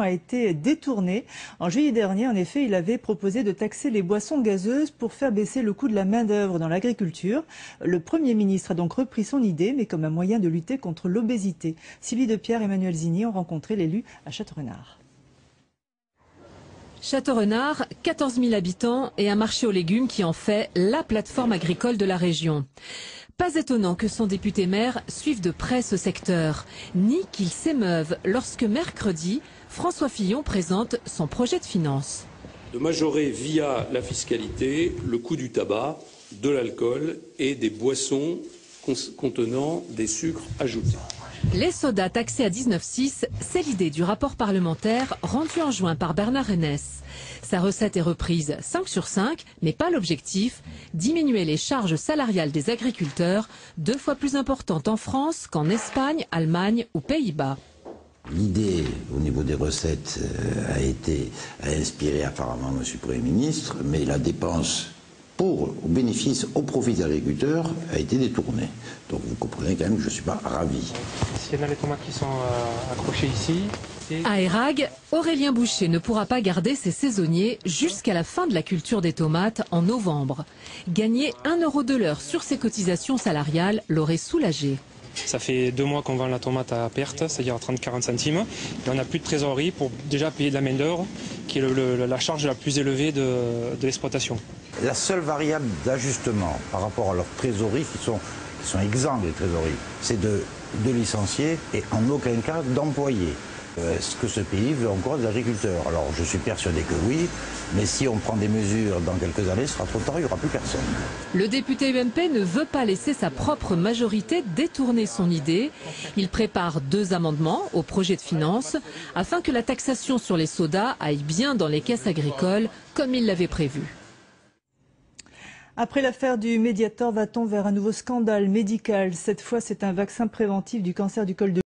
A été détournée. En juillet dernier, en effet, il avait proposé de taxer les boissons gazeuses pour faire baisser le coût de la main-d'œuvre dans l'agriculture. Le Premier ministre a donc repris son idée, mais comme un moyen de lutter contre l'obésité. Sylvie Depierre et Emmanuel Zini ont rencontré l'élu à Châteaurenard. Châteaurenard, 14 000 habitants et un marché aux légumes qui en fait la plateforme agricole de la région. Pas étonnant que son député maire suive de près ce secteur, ni qu'il s'émeuve lorsque mercredi, François Fillon présente son projet de finances. De majorer via la fiscalité le coût du tabac, de l'alcool et des boissons contenant des sucres ajoutés. Les sodas taxés à 19,6, c'est l'idée du rapport parlementaire rendu en juin par Bernard Renesse. Sa recette est reprise 5 sur 5, mais pas l'objectif, diminuer les charges salariales des agriculteurs, 2 fois plus importantes en France qu'en Espagne, Allemagne ou Pays-Bas. L'idée au niveau des recettes a inspiré apparemment M. le Premier ministre, mais la dépense au bénéfice, au profit des agriculteurs, a été détournée. Donc vous comprenez quand même que je ne suis pas ravi. S'il y en a les tomates qui sont accrochées ici. À Érag, Aurélien Boucher ne pourra pas garder ses saisonniers jusqu'à la fin de la culture des tomates en novembre. Gagner 1 € de l'heure sur ses cotisations salariales l'aurait soulagé. Ça fait 2 mois qu'on vend la tomate à perte, c'est-à-dire à 30-40 centimes. Et on n'a plus de trésorerie pour déjà payer de la main-d'œuvre, qui est la charge la plus élevée de l'exploitation. La seule variable d'ajustement par rapport à leur trésorerie, qui sont exempts des trésoreries, c'est de licencier et en aucun cas d'employer. Est-ce que ce pays veut encore des agriculteurs? Alors je suis persuadé que oui, mais si on prend des mesures dans quelques années, ce sera trop tard, il n'y aura plus personne. Le député UMP ne veut pas laisser sa propre majorité détourner son idée. Il prépare 2 amendements au projet de finances afin que la taxation sur les sodas aille bien dans les caisses agricoles comme il l'avait prévu. Après l'affaire du Mediator, va-t-on vers un nouveau scandale médical? Cette fois, c'est un vaccin préventif du cancer du col de